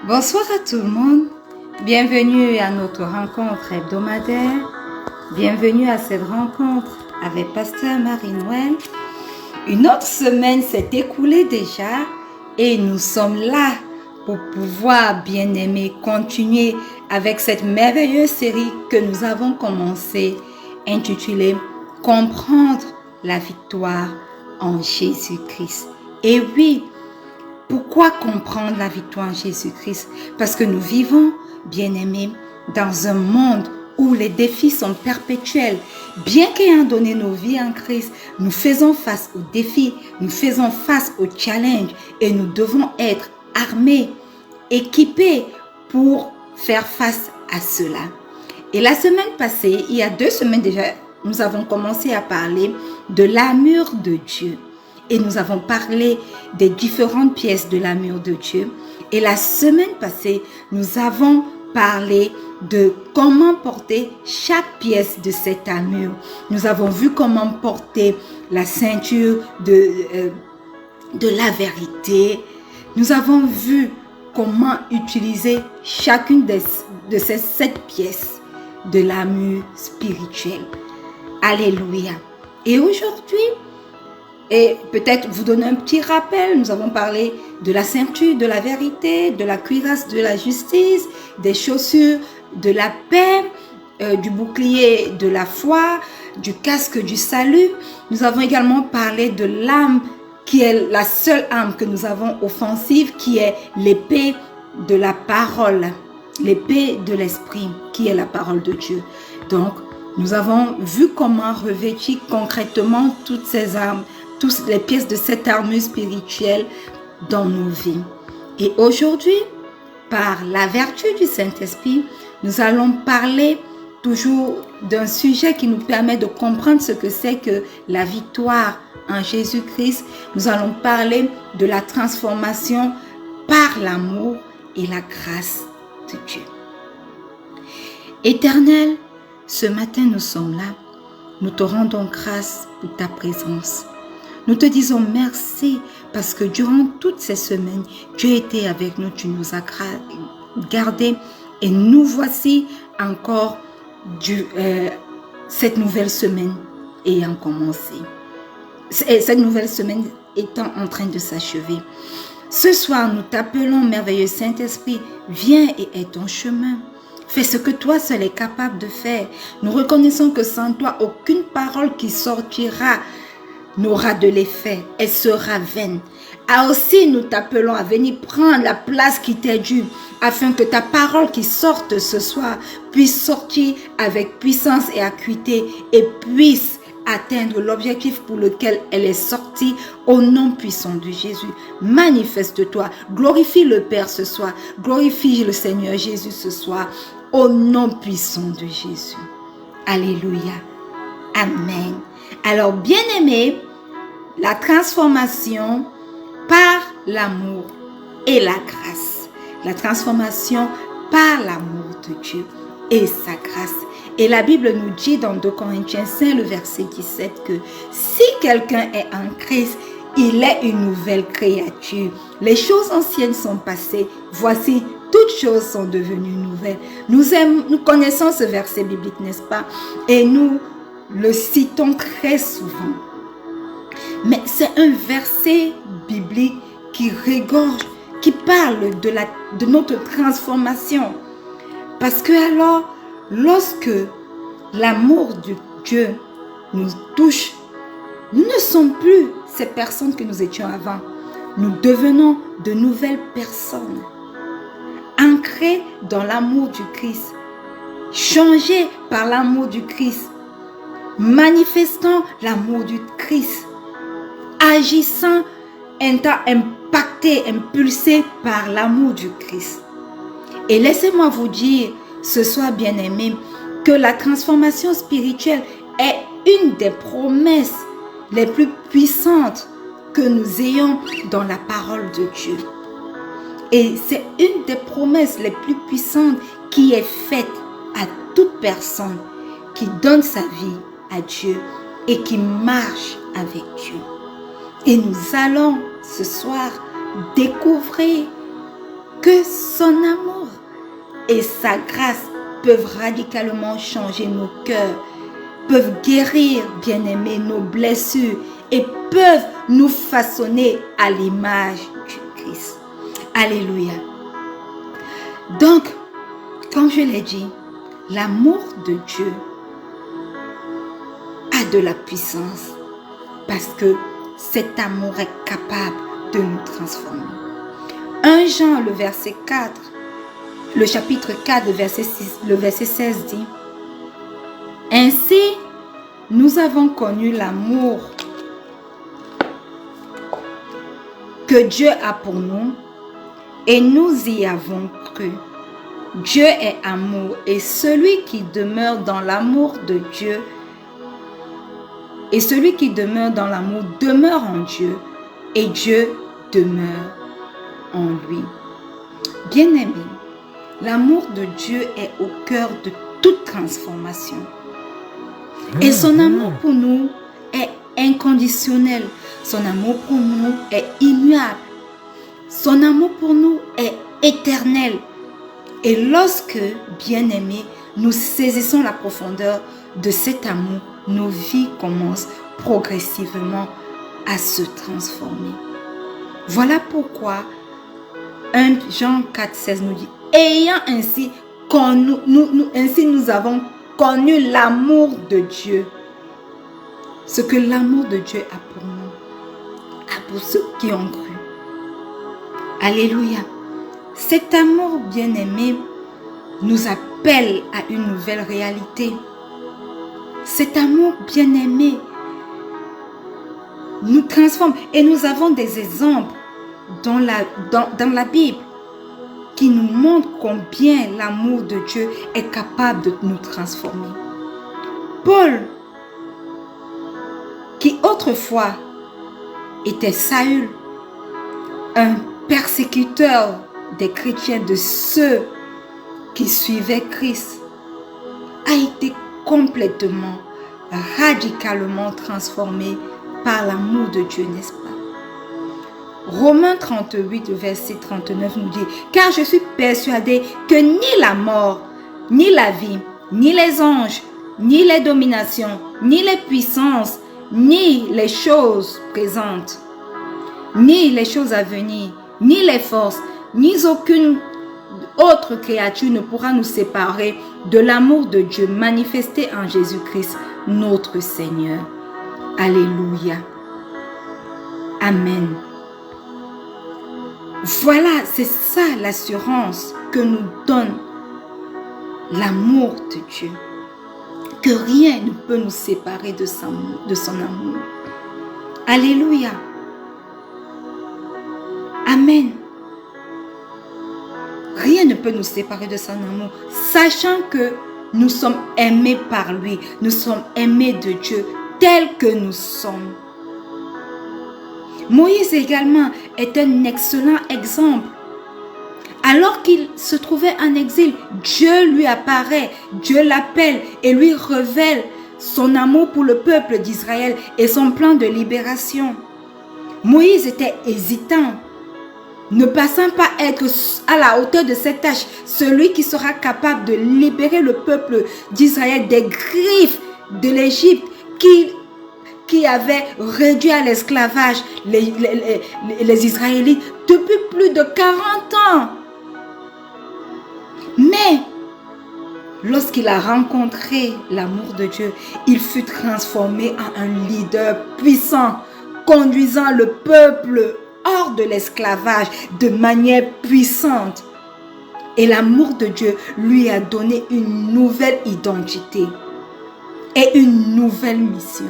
Bonsoir à tout le monde, bienvenue à notre rencontre hebdomadaire, bienvenue à cette rencontre avec Pasteur Marie-Noël. Une autre semaine s'est écoulée déjà et nous sommes là pour pouvoir, bien aimé, continuer avec cette merveilleuse série que nous avons commencée, intitulée « Comprendre la victoire en Jésus-Christ ». Et oui, pourquoi comprendre la victoire en Jésus-Christ? Parce que nous vivons, bien-aimés, dans un monde où les défis sont perpétuels. Bien qu'ayant donné nos vies en Christ, nous faisons face aux défis, nous faisons face aux challenges et nous devons être armés, équipés pour faire face à cela. Et la semaine passée, il y a 2 semaines déjà, nous avons commencé à parler de l'armure de Dieu. Et nous avons parlé des différentes pièces de l'armure de Dieu. Et la semaine passée, nous avons parlé de comment porter chaque pièce de cette armure. Nous avons vu comment porter la ceinture de la vérité. Nous avons vu comment utiliser chacune de ces 7 pièces de l'armure spirituelle. Alléluia. Et aujourd'hui, et peut-être vous donner un petit rappel, nous avons parlé de la ceinture de la vérité, de la cuirasse de la justice, des chaussures de la paix, du bouclier de la foi, du casque du salut. Nous avons également parlé de l'arme qui est la seule arme que nous avons offensive, qui est l'épée de la parole, l'épée de l'esprit, qui est la parole de Dieu. Donc, nous avons vu comment revêtir concrètement toutes ces armes, toutes les pièces de cette armure spirituelle dans nos vies. Et aujourd'hui, par la vertu du Saint-Esprit, nous allons parler toujours d'un sujet qui nous permet de comprendre ce que c'est que la victoire en Jésus-Christ. Nous allons parler de la transformation par l'amour et la grâce de Dieu. Éternel, ce matin nous sommes là. Nous te rendons grâce pour ta présence. Nous te disons merci parce que durant toutes ces semaines, tu as été avec nous, tu nous as gardés et nous voici encore cette nouvelle semaine ayant commencé. Cette nouvelle semaine étant en train de s'achever. Ce soir, nous t'appelons, merveilleux Saint-Esprit, viens et aide ton chemin. Fais ce que toi seul es capable de faire. Nous reconnaissons que sans toi, aucune parole qui sortira n'aura de l'effet, elle sera vaine. Aussi, nous t'appelons à venir prendre la place qui t'est due, afin que ta parole qui sorte ce soir puisse sortir avec puissance et acuité et puisse atteindre l'objectif pour lequel elle est sortie au nom puissant de Jésus. Manifeste-toi, glorifie le Père ce soir, glorifie le Seigneur Jésus ce soir, au nom puissant de Jésus. Alléluia. Amen. Alors, bien-aimés, la transformation par l'amour et la grâce. La transformation par l'amour de Dieu et sa grâce. Et la Bible nous dit dans 2 Corinthiens 5, le verset 17, que si quelqu'un est en Christ, il est une nouvelle créature. Les choses anciennes sont passées. Voici, toutes choses sont devenues nouvelles. Nous connaissons ce verset biblique, n'est-ce pas? Et nous le citons très souvent. Mais c'est un verset biblique qui regorge, qui parle de notre transformation. Parce que alors, lorsque l'amour de Dieu nous touche, nous ne sommes plus ces personnes que nous étions avant. Nous devenons de nouvelles personnes, ancrées dans l'amour du Christ, changées par l'amour du Christ, manifestant l'amour du Christ, agissant, étant impacté, impulsé par l'amour du Christ. Et laissez-moi vous dire, ce soir bien-aimés, que la transformation spirituelle est une des promesses les plus puissantes que nous ayons dans la parole de Dieu. Et c'est une des promesses les plus puissantes qui est faite à toute personne qui donne sa vie à Dieu et qui marche avec Dieu. Et nous allons ce soir découvrir que son amour et sa grâce peuvent radicalement changer nos cœurs, peuvent guérir, bien-aimés, nos blessures et peuvent nous façonner à l'image du Christ. Alléluia. Donc, comme je l'ai dit, l'amour de Dieu a de la puissance parce que cet amour est capable de nous transformer. 1 Jean, le verset 4, le chapitre 4, le verset 16 dit: Ainsi, nous avons connu l'amour que Dieu a pour nous et nous y avons cru. Dieu est amour et celui qui demeure dans l'amour de Dieu et celui qui demeure dans l'amour demeure en Dieu et Dieu demeure en lui. Bien-aimés, l'amour de Dieu est au cœur de toute transformation. Et son amour pour nous est inconditionnel. Son amour pour nous est immuable. Son amour pour nous est éternel. Et lorsque, bien-aimés, nous saisissons la profondeur de cet amour, nos vies commencent progressivement à se transformer. Voilà pourquoi 1 Jean 4, 16 nous dit: ayant ainsi nous avons connu l'amour de Dieu. Ce que l'amour de Dieu a pour nous, a pour ceux qui ont cru. Alléluia. Cet amour bien-aimé nous appelle à une nouvelle réalité. Cet amour bien-aimé nous transforme et nous avons des exemples dans la Bible qui nous montrent combien l'amour de Dieu est capable de nous transformer. Paul, qui autrefois était Saül, un persécuteur des chrétiens, de ceux qui suivaient Christ, a été complètement, radicalement transformé par l'amour de Dieu, n'est-ce pas? Romains 38, verset 39 nous dit: car je suis persuadé que ni la mort, ni la vie, ni les anges, ni les dominations, ni les puissances, ni les choses présentes, ni les choses à venir, ni les forces, ni aucune autre créature ne pourra nous séparer de l'amour de Dieu manifesté en Jésus-Christ, notre Seigneur. Alléluia. Amen. Voilà, c'est ça l'assurance que nous donne l'amour de Dieu. Que rien ne peut nous séparer de son amour. Alléluia. Amen. Rien ne peut nous séparer de son amour, sachant que nous sommes aimés par lui, nous sommes aimés de Dieu tels que nous sommes. Moïse également est un excellent exemple. Alors qu'il se trouvait en exil, Dieu lui apparaît, Dieu l'appelle et lui révèle son amour pour le peuple d'Israël et son plan de libération. Moïse était hésitant, ne pensant pas être à la hauteur de cette tâche, celui qui sera capable de libérer le peuple d'Israël des griffes de l'Égypte qui avait réduit à l'esclavage les Israélites depuis plus de 40 ans. Mais lorsqu'il a rencontré l'amour de Dieu, il fut transformé en un leader puissant, conduisant le peuple hors de l'esclavage de manière puissante. Et l'amour de Dieu lui a donné une nouvelle identité et une nouvelle mission.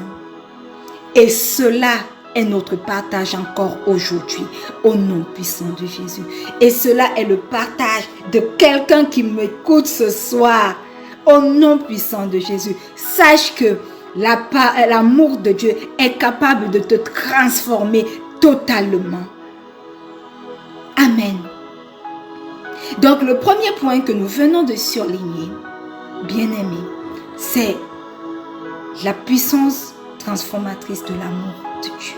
Et cela est notre partage encore aujourd'hui, au nom puissant de Jésus. Et cela est le partage de quelqu'un qui m'écoute ce soir, au nom puissant de Jésus. Sache que l'amour de Dieu est capable de te transformer totalement. Amen. Donc le premier point que nous venons de surligner, bien-aimé, c'est la puissance transformatrice de l'amour de Dieu.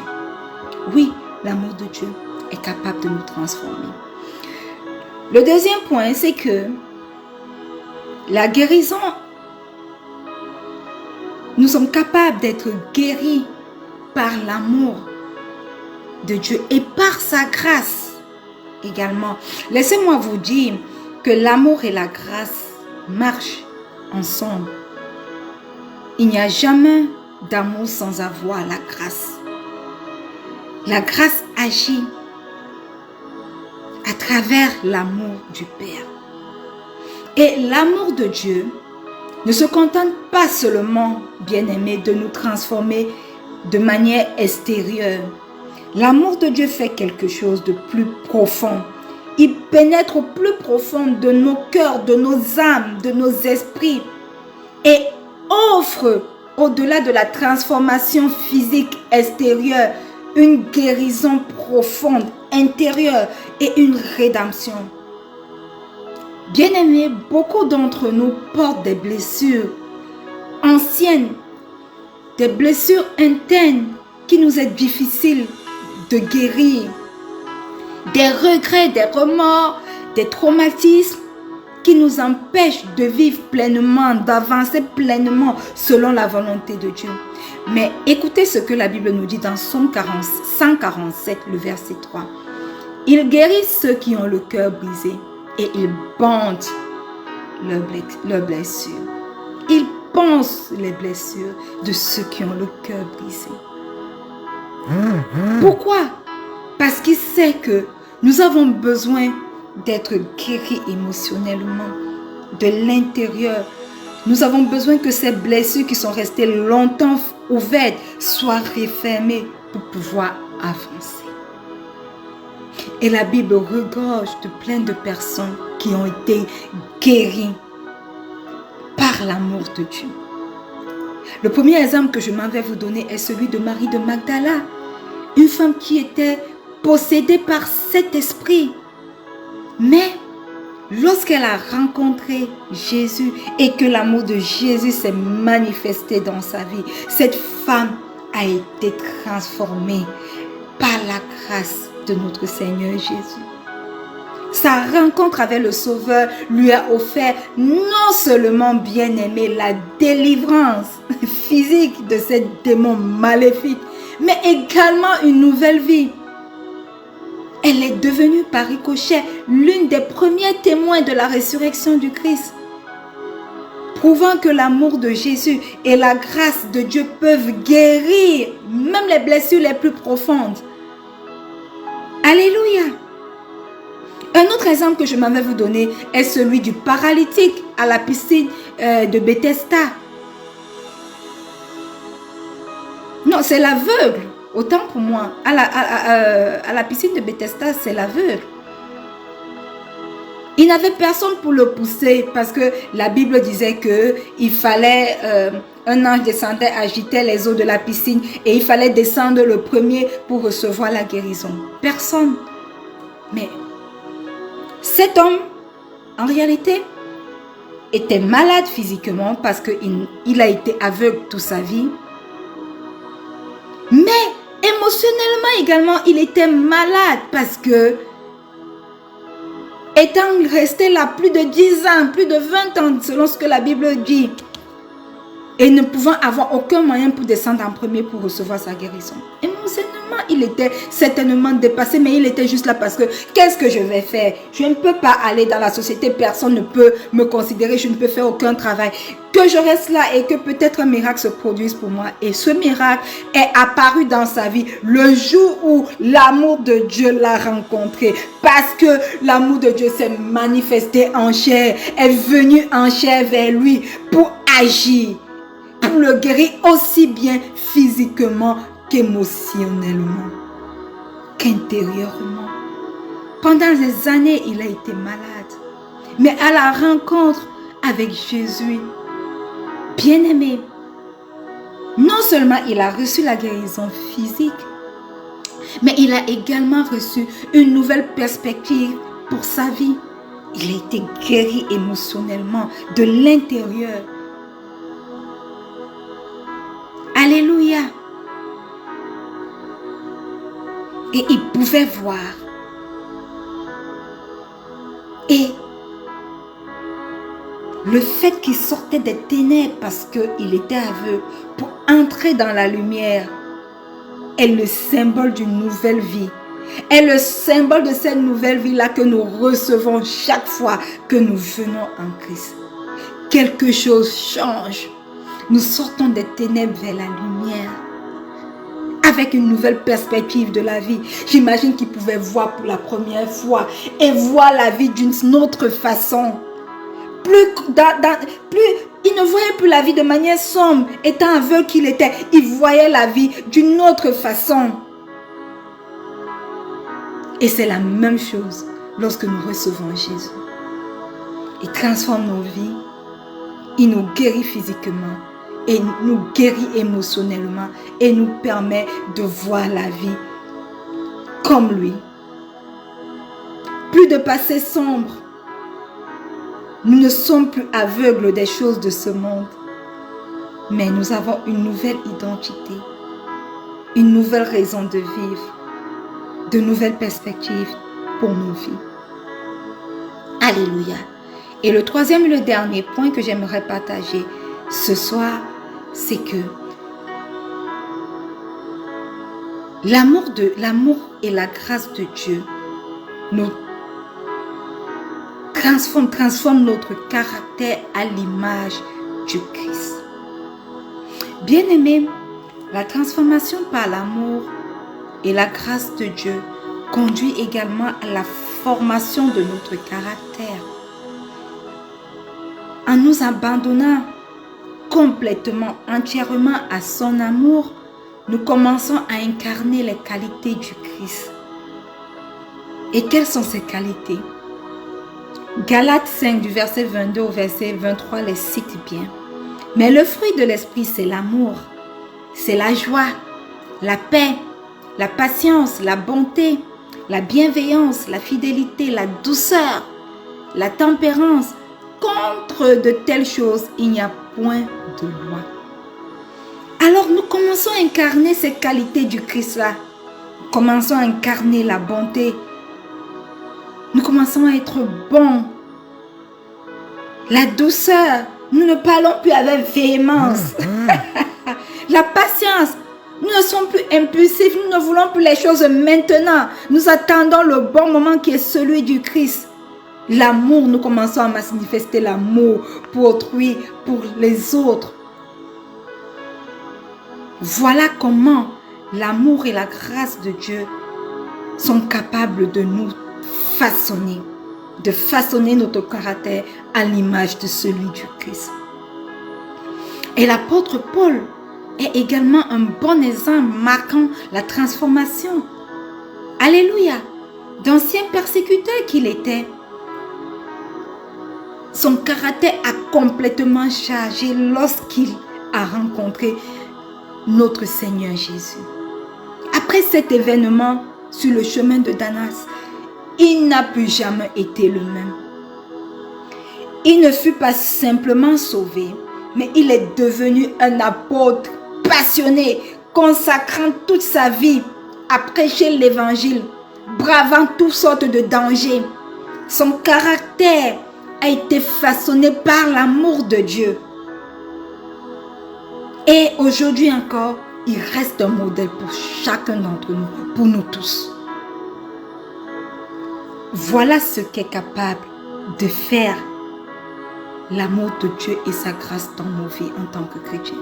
Oui, l'amour de Dieu est capable de nous transformer. Le deuxième point, c'est que la guérison, nous sommes capables d'être guéris par l'amour de Dieu et par sa grâce également. Laissez-moi vous dire que l'amour et la grâce marchent ensemble. Il n'y a jamais d'amour sans avoir la grâce. La grâce agit à travers l'amour du Père. Et l'amour de Dieu ne se contente pas seulement, bien-aimés, de nous transformer de manière extérieure. L'amour de Dieu fait quelque chose de plus profond. Il pénètre au plus profond de nos cœurs, de nos âmes, de nos esprits et offre, au-delà de la transformation physique extérieure, une guérison profonde, intérieure et une rédemption. Bien-aimés, beaucoup d'entre nous portent des blessures anciennes, des blessures internes qui nous est difficile de guérir, des regrets, des remords, des traumatismes qui nous empêchent de vivre pleinement, d'avancer pleinement selon la volonté de Dieu. Mais écoutez ce que la Bible nous dit dans Psaume 147, le verset 3. Il guérit ceux qui ont le cœur brisé et il bande leurs blessures. Il pense les blessures de ceux qui ont le cœur brisé. Pourquoi? Parce qu'il sait que nous avons besoin d'être guéris émotionnellement, de l'intérieur. Nous avons besoin que ces blessures qui sont restées longtemps ouvertes soient refermées pour pouvoir avancer. Et la Bible regorge de plein de personnes qui ont été guéries par l'amour de Dieu. Le premier exemple que je m'en vais vous donner est celui de Marie de Magdala, une femme qui était possédée par cet esprit. Mais lorsqu'elle a rencontré Jésus et que l'amour de Jésus s'est manifesté dans sa vie, cette femme a été transformée par la grâce de notre Seigneur Jésus. Sa rencontre avec le Sauveur lui a offert non seulement, bien-aimé, la délivrance physique de ces démons maléfiques, mais également une nouvelle vie. Elle est devenue par ricochet l'une des premiers témoins de la résurrection du Christ, prouvant que l'amour de Jésus et la grâce de Dieu peuvent guérir même les blessures les plus profondes. Alléluia! Un autre exemple que je m'avais vous donner est celui du paralytique à la piscine de Bethesda. Non, c'est l'aveugle. Autant pour moi, à la piscine de Bethesda, c'est l'aveugle. Il n'avait personne pour le pousser parce que la Bible disait qu'il fallait, un ange descendait, agitait les eaux de la piscine et il fallait descendre le premier pour recevoir la guérison. Personne. Mais cet homme, en réalité, était malade physiquement parce qu'il a été aveugle toute sa vie. Mais émotionnellement également, il était malade parce que, étant resté là plus de 10 ans, plus de 20 ans, selon ce que la Bible dit, et ne pouvant avoir aucun moyen pour descendre en premier pour recevoir sa guérison. Émotionnellement, il était certainement dépassé, mais il était juste là parce que, qu'est-ce que je vais faire? Je ne peux pas aller dans la société, personne ne peut me considérer, je ne peux faire aucun travail. Que je reste là et que peut-être un miracle se produise pour moi. Et ce miracle est apparu dans sa vie le jour où l'amour de Dieu l'a rencontré. Parce que l'amour de Dieu s'est manifesté en chair, est venu en chair vers lui pour agir, pour le guérir aussi bien physiquement qu'émotionnellement, qu'intérieurement. Pendant des années, il a été malade. Mais à la rencontre avec Jésus, bien-aimé, non seulement il a reçu la guérison physique, mais il a également reçu une nouvelle perspective pour sa vie. Il a été guéri émotionnellement de l'intérieur. Alléluia. Et il pouvait voir Et le fait qu'il sortait des ténèbres parce qu'il était aveugle pour entrer dans la lumière est le symbole d'une nouvelle vie. Est le symbole de cette nouvelle vie-là que nous recevons chaque fois que nous venons en Christ. Quelque chose change. Nous sortons des ténèbres vers la lumière avec une nouvelle perspective de la vie. J'imagine qu'il pouvait voir pour la première fois et voir la vie d'une autre façon. Il ne voyait plus la vie de manière sombre, étant aveugle qu'il était. Il voyait la vie d'une autre façon. Et c'est la même chose lorsque nous recevons Jésus. Il transforme nos vies, il nous guérit physiquement, et nous guérit émotionnellement, et nous permet de voir la vie comme lui. Plus de passé sombre. Nous ne sommes plus aveugles des choses de ce monde, mais nous avons une nouvelle identité, une nouvelle raison de vivre, de nouvelles perspectives pour nos vies. Alléluia. Et le troisième et le dernier point que j'aimerais partager ce soir, c'est que l'amour et la grâce de Dieu nous transforme notre caractère à l'image du Christ. Bien-aimés, la transformation par l'amour et la grâce de Dieu conduit également à la formation de notre caractère. En nous abandonnant complètement, entièrement à son amour, nous commençons à incarner les qualités du Christ. Et quelles sont ces qualités? Galates 5 du verset 22 au verset 23 les cite bien. Mais le fruit de l'esprit, c'est l'amour, c'est la joie, la paix, la patience, la bonté, la bienveillance, la fidélité, la douceur, la tempérance. Contre de telles choses, il n'y a point de loi. Alors nous commençons à incarner ces qualités du Christ-là. Nous commençons à incarner la bonté. Nous commençons à être bons. La douceur, nous ne parlons plus avec véhémence. La patience, nous ne sommes plus impulsifs, nous ne voulons plus les choses maintenant. Nous attendons le bon moment qui est celui du Christ. L'amour, nous commençons à manifester l'amour pour autrui, pour les autres. Voilà comment l'amour et la grâce de Dieu sont capables de nous façonner, de façonner notre caractère à l'image de celui du Christ. Et l'apôtre Paul est également un bon exemple marquant la transformation. Alléluia! D'ancien persécuteur qu'il était, son caractère a complètement changé lorsqu'il a rencontré notre Seigneur Jésus. Après cet événement sur le chemin de Damas, il n'a plus jamais été le même. Il ne fut pas simplement sauvé, mais il est devenu un apôtre passionné, consacrant toute sa vie à prêcher l'évangile, bravant toutes sortes de dangers. Son caractère a été façonné par l'amour de Dieu. Et aujourd'hui encore, il reste un modèle pour chacun d'entre nous, pour nous tous. Voilà ce qu'est capable de faire l'amour de Dieu et sa grâce dans nos vies en tant que chrétiens.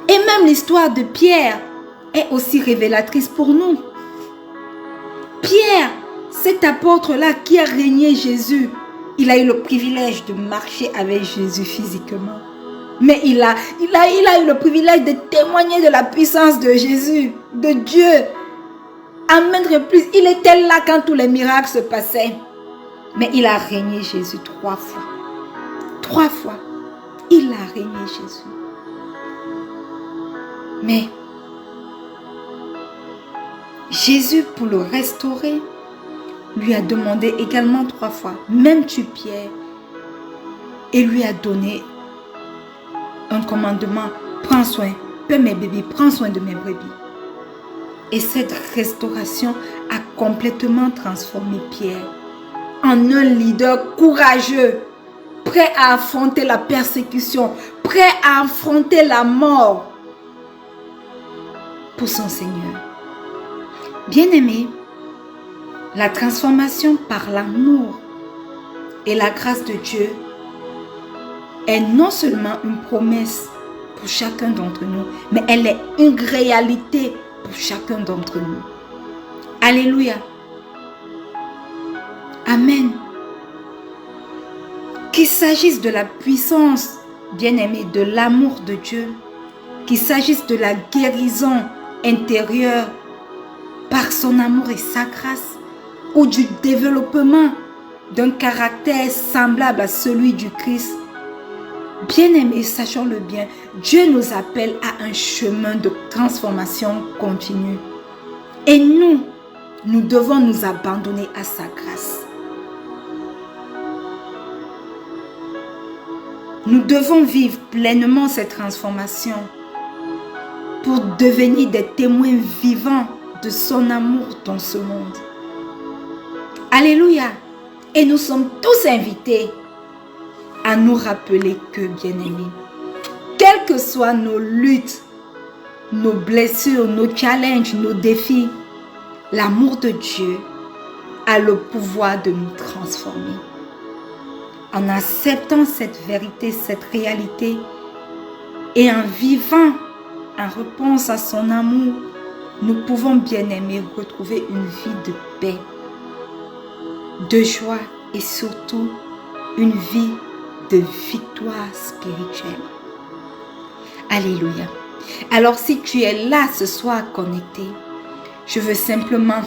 Et même l'histoire de Pierre est aussi révélatrice pour nous. Pierre, cet apôtre-là qui a régné Jésus, il a eu le privilège de marcher avec Jésus physiquement. Mais il a eu le privilège de témoigner de la puissance de Jésus, de Dieu. À maintes reprises, il était là quand tous les miracles se passaient. Mais il a régné Jésus 3 fois. 3 fois, il a régné Jésus. Mais Jésus, pour le restaurer, lui a demandé également 3 fois, même tu Pierre, et lui a donné un commandement, prends soin, paie mes bébés, prends soin de mes brebis. Et cette restauration a complètement transformé Pierre en un leader courageux, prêt à affronter la persécution, prêt à affronter la mort pour son Seigneur. Bien-aimé, la transformation par l'amour et la grâce de Dieu est non seulement une promesse pour chacun d'entre nous, mais elle est une réalité pour chacun d'entre nous. Alléluia. Amen. Qu'il s'agisse de la puissance, bien-aimé, de l'amour de Dieu, qu'il s'agisse de la guérison intérieure par son amour et sa grâce, ou du développement d'un caractère semblable à celui du Christ. Bien-aimés, sachons-le bien, Dieu nous appelle à un chemin de transformation continue. Et nous devons nous abandonner à sa grâce. Nous devons vivre pleinement cette transformation pour devenir des témoins vivants de son amour dans ce monde. Alléluia. Et nous sommes tous invités à nous rappeler que, bien-aimés, quelles que soient nos luttes, nos blessures, nos challenges, nos défis, l'amour de Dieu a le pouvoir de nous transformer. En acceptant cette vérité, cette réalité, et en vivant en réponse à son amour, nous pouvons, bien-aimés, retrouver une vie de paix, de joie et surtout une vie de victoire spirituelle. Alléluia. Alors si tu es là ce soir connecté, je veux simplement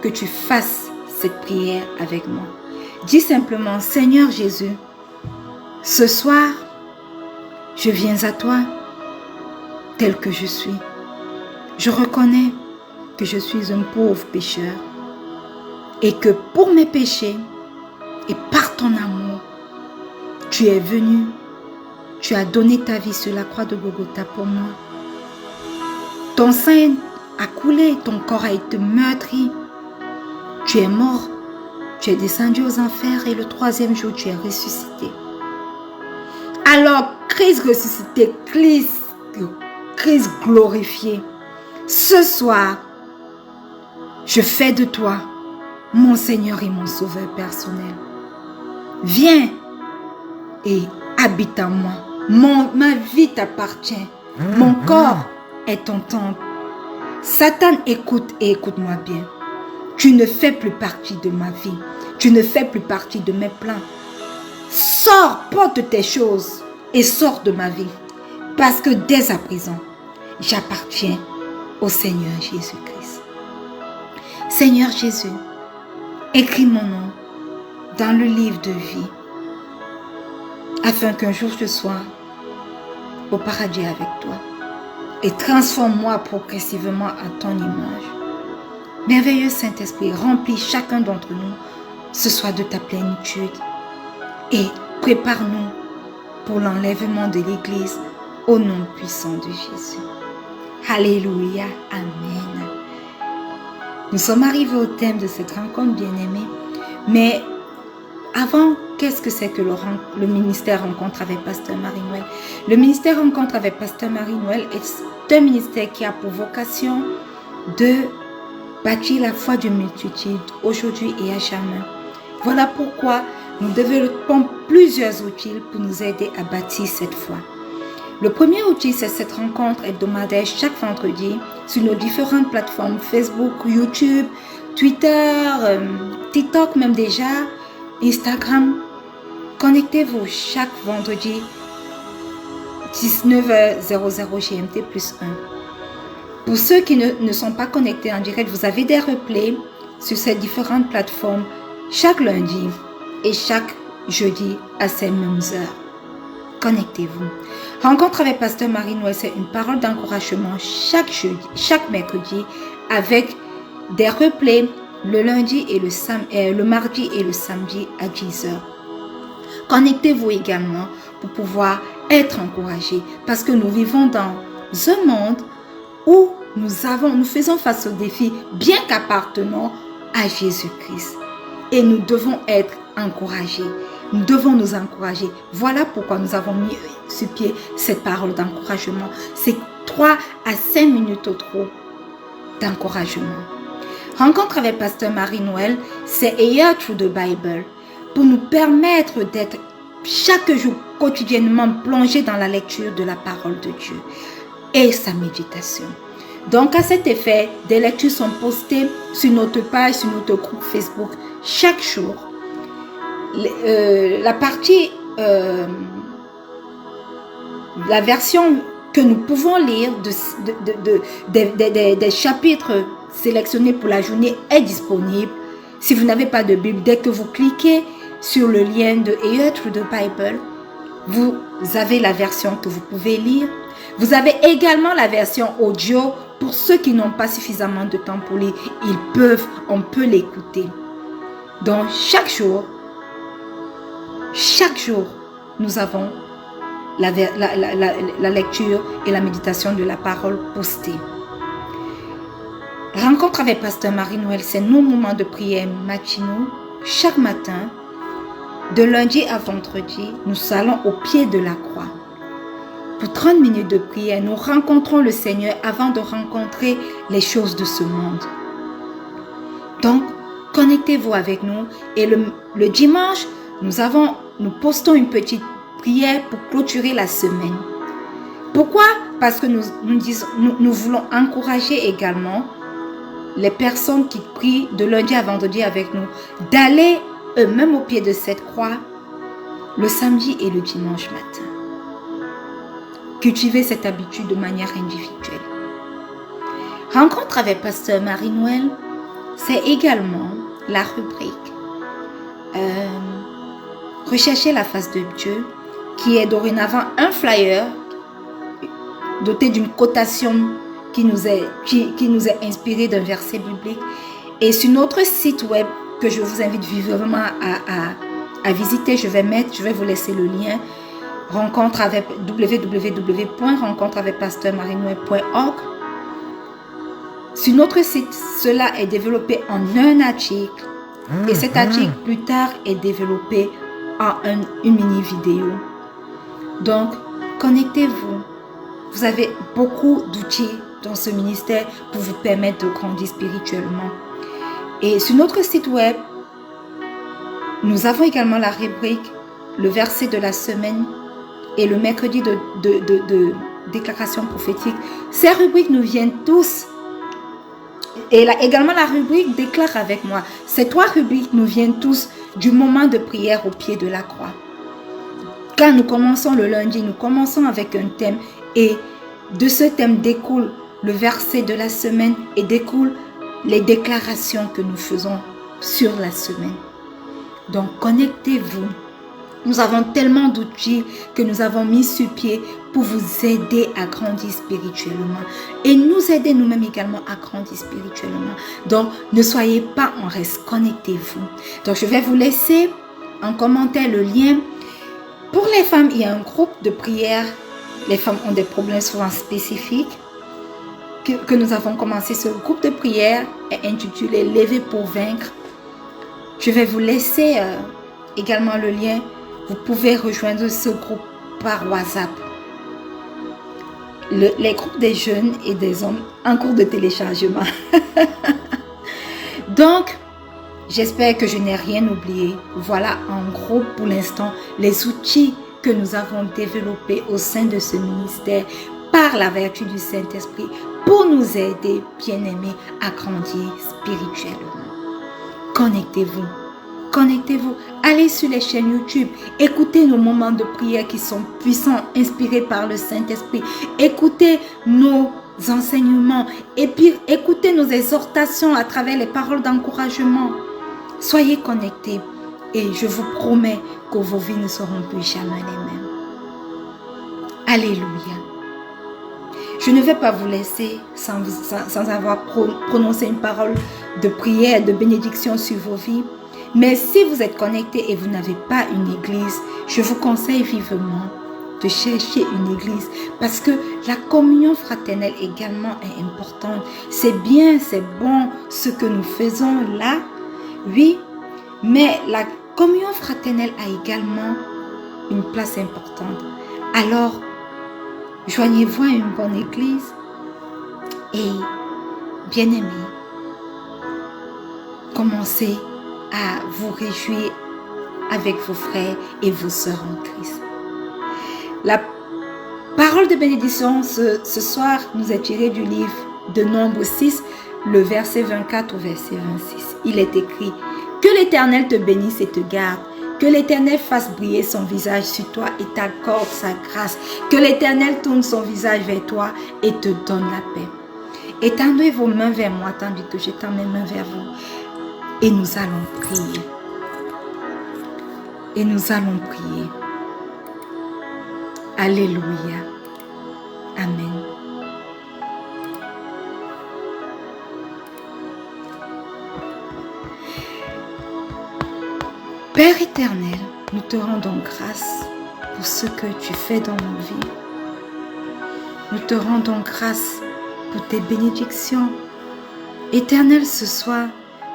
que tu fasses cette prière avec moi. Dis simplement, Seigneur Jésus, ce soir, je viens à toi tel que je suis. Je reconnais que je suis un pauvre pécheur et que pour mes péchés et par ton amour, tu es venu, tu as donné ta vie sur la croix de Golgotha pour moi. Ton sang a coulé, ton corps a été meurtri. Tu es mort, tu es descendu aux enfers et le troisième jour, tu es ressuscité. Alors, Christ ressuscité, Christ glorifié, ce soir, je fais de toi mon Seigneur et mon Sauveur personnel. Viens et habite en moi. Ma vie t'appartient. Mon corps est ton temple. Satan, écoute et écoute-moi bien. Tu ne fais plus partie de ma vie. Tu ne fais plus partie de mes plans. Sors, porte tes choses et sors de ma vie. Parce que dès à présent, j'appartiens au Seigneur Jésus-Christ. Seigneur Jésus, écris mon nom dans le livre de vie, afin qu'un jour je sois au paradis avec toi. Et transforme-moi progressivement à ton image. Merveilleux Saint-Esprit, remplis chacun d'entre nous ce soir de ta plénitude. Et prépare-nous pour l'enlèvement de l'Église au nom puissant de Jésus. Alléluia, Amen. Nous sommes arrivés au thème de cette rencontre bien-aimée. Mais avant, qu'est-ce que c'est que le ministère Rencontre avec Pasteur Marie-Noël? Le ministère Rencontre avec Pasteur Marie-Noël est un ministère qui a pour vocation de bâtir la foi d'une multitude aujourd'hui et à jamais. Voilà pourquoi nous développons plusieurs outils pour nous aider à bâtir cette foi. Le premier outil, c'est cette rencontre hebdomadaire chaque vendredi sur nos différentes plateformes Facebook, YouTube, Twitter, TikTok même déjà, Instagram. Connectez-vous chaque vendredi 19h00 GMT plus 1. Pour ceux qui ne sont pas connectés en direct, vous avez des replays sur ces différentes plateformes chaque lundi et chaque jeudi à ces mêmes heures. Connectez-vous. Rencontre avec Pasteur Marie-Noël, c'est une parole d'encouragement chaque mercredi avec des replays le lundi et le mardi et le samedi à 10h. Connectez-vous également pour pouvoir être encouragé parce que nous vivons dans un monde où nous faisons face aux défis bien qu'appartenant à Jésus-Christ. et nous devons être encouragés. Nous devons nous encourager. Voilà pourquoi nous avons mis sur pied cette parole d'encouragement. C'est 3 à 5 minutes au trop d'encouragement. Rencontre avec Pasteur Marie-Noël, c'est A Year Through the Bible pour nous permettre d'être chaque jour quotidiennement plongé dans la lecture de la parole de Dieu et sa méditation. Donc à cet effet, des lectures sont postées sur notre page, sur notre groupe Facebook chaque jour. La partie, la version que nous pouvons lire des chapitres sélectionnés pour la journée est disponible. Si vous n'avez pas de Bible, dès que vous cliquez sur le lien de A Year Through the Bible, vous avez la version que vous pouvez lire. Vous avez également la version audio pour ceux qui n'ont pas suffisamment de temps pour lire. On peut l'écouter. Donc chaque jour, nous avons la lecture et la méditation de la parole postée. Rencontre avec Pasteur Marie-Noël, c'est nos moments de prière matinaux. Chaque matin, de lundi à vendredi, nous allons au pied de la croix. Pour 30 minutes de prière, nous rencontrons le Seigneur avant de rencontrer les choses de ce monde. Donc, connectez-vous avec nous. Et le dimanche, nous postons une petite prière pour clôturer la semaine. Pourquoi? Parce que nous voulons encourager également les personnes qui prient de lundi à vendredi avec nous d'aller eux-mêmes au pied de cette croix le samedi et le dimanche matin. Cultiver cette habitude de manière individuelle. Rencontre avec Pasteur Marie-Noël, c'est également la rubrique Rechercher la face de Dieu, qui est dorénavant un flyer doté d'une cotation qui nous est inspirée d'un verset biblique. Et sur notre site web que je vous invite vivement à visiter, je vais vous laisser le lien, www.rencontreavecpasteurmarienoël.org. Sur notre site, cela est développé en un article et cet article plus tard est développé en une mini vidéo. Donc, connectez-vous. Vous avez beaucoup d'outils dans ce ministère pour vous permettre de grandir spirituellement. Et sur notre site web, nous avons également la rubrique le verset de la semaine et le mercredi de déclaration prophétique. Ces rubriques nous viennent tous. Et également la rubrique déclare avec moi. Ces 3 rubriques nous viennent tous du moment de prière au pied de la croix. Quand nous commençons le lundi, nous commençons avec un thème et de ce thème découle le verset de la semaine et découle les déclarations que nous faisons sur la semaine. Donc connectez-vous. Nous avons tellement d'outils que nous avons mis sur pied pour vous aider à grandir spirituellement et nous aider nous-mêmes également à grandir spirituellement. Donc ne soyez pas en reste, connectez-vous. Donc je vais vous laisser en commentaire le lien. Pour les femmes, il y a un groupe de prière. Les femmes ont des problèmes souvent spécifiques que nous avons commencé. Ce groupe de prière est intitulé « Lever pour vaincre ». Je vais vous laisser également le lien. Vous pouvez rejoindre ce groupe par WhatsApp. Les groupes des jeunes et des hommes en cours de téléchargement. Donc, j'espère que je n'ai rien oublié. Voilà en gros pour l'instant les outils que nous avons développés au sein de ce ministère par la vertu du Saint-Esprit pour nous aider, bien-aimés, à grandir spirituellement. Connectez-vous. Connectez-vous. Allez sur les chaînes YouTube. Écoutez nos moments de prière qui sont puissants, inspirés par le Saint-Esprit. Écoutez nos enseignements et puis écoutez nos exhortations à travers les paroles d'encouragement. Soyez connectés et je vous promets que vos vies ne seront plus jamais les mêmes. Alléluia. Je ne vais pas vous laisser sans avoir prononcé une parole de prière, de bénédiction sur vos vies. Mais si vous êtes connecté et vous n'avez pas une église, je vous conseille vivement de chercher une église parce que la communion fraternelle également est importante. C'est bien, c'est bon ce que nous faisons là, oui, Mais la communion fraternelle a également une place importante. Alors, joignez-vous à une bonne église et, bien-aimés, commencez à vous réjouir avec vos frères et vos sœurs en Christ. La parole de bénédiction ce soir nous est tirée du livre de Nombre 6, le verset 24 au verset 26. Il est écrit: que l'Éternel te bénisse et te garde. Que l'Éternel fasse briller son visage sur toi et t'accorde sa grâce. Que l'Éternel tourne son visage vers toi et te donne la paix. Étendez vos mains vers moi tandis que j'étends mes mains vers vous. Et nous allons prier. Et nous allons prier. Alléluia. Amen. Père éternel, nous te rendons grâce pour ce que tu fais dans nos vies. Nous te rendons grâce pour tes bénédictions. Éternel, ce soir,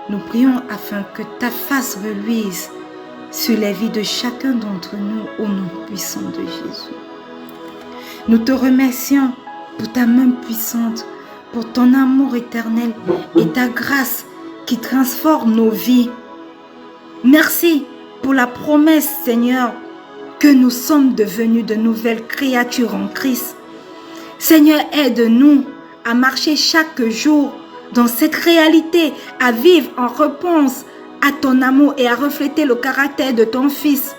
nous prions afin que ta face reluise sur les vies de chacun d'entre nous au nom puissant de Jésus. Nous te remercions pour ta main puissante, pour ton amour éternel et ta grâce qui transforme nos vies. Merci pour la promesse, Seigneur, que nous sommes devenus de nouvelles créatures en Christ. Seigneur, aide-nous à marcher chaque jour dans cette réalité, à vivre en réponse à ton amour et à refléter le caractère de ton Fils.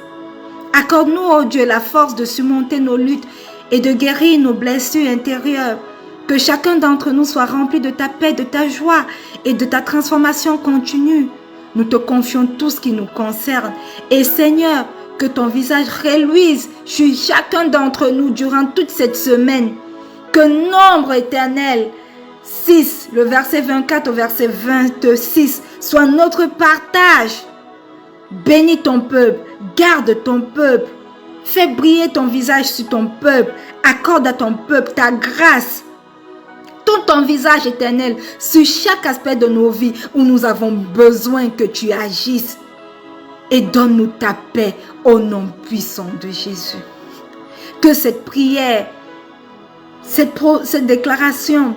Accorde-nous, oh Dieu, la force de surmonter nos luttes et de guérir nos blessures intérieures. Que chacun d'entre nous soit rempli de ta paix, de ta joie et de ta transformation continue. Nous te confions tout ce qui nous concerne. Et Seigneur, que ton visage reluise sur chacun d'entre nous durant toute cette semaine. Que Nombre éternel 6, le verset 24 au verset 26, soit notre partage. Bénis ton peuple, garde ton peuple, fais briller ton visage sur ton peuple, accorde à ton peuple ta grâce. Tourne ton visage éternel sur chaque aspect de nos vies où nous avons besoin que tu agisses. Et donne-nous ta paix au nom puissant de Jésus. Que cette prière, cette déclaration,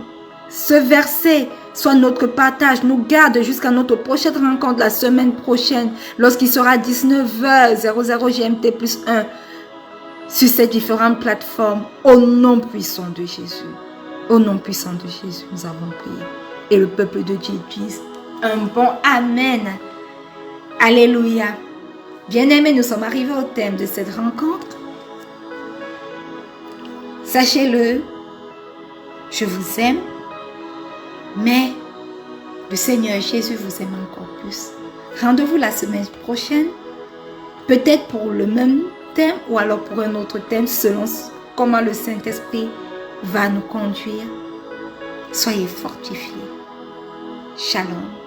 ce verset soit notre partage, nous garde jusqu'à notre prochaine rencontre la semaine prochaine, lorsqu'il sera 19h00 GMT plus 1 sur ces différentes plateformes, au nom puissant de Jésus. Au nom puissant de Jésus, nous avons prié. Et le peuple de Dieu dit un bon Amen. Alléluia. Bien-aimés, nous sommes arrivés au thème de cette rencontre. Sachez-le, je vous aime, mais le Seigneur Jésus vous aime encore plus. Rendez-vous la semaine prochaine, peut-être pour le même thème ou alors pour un autre thème, selon comment le Saint-Esprit va nous conduire. Soyez fortifiés. Shalom.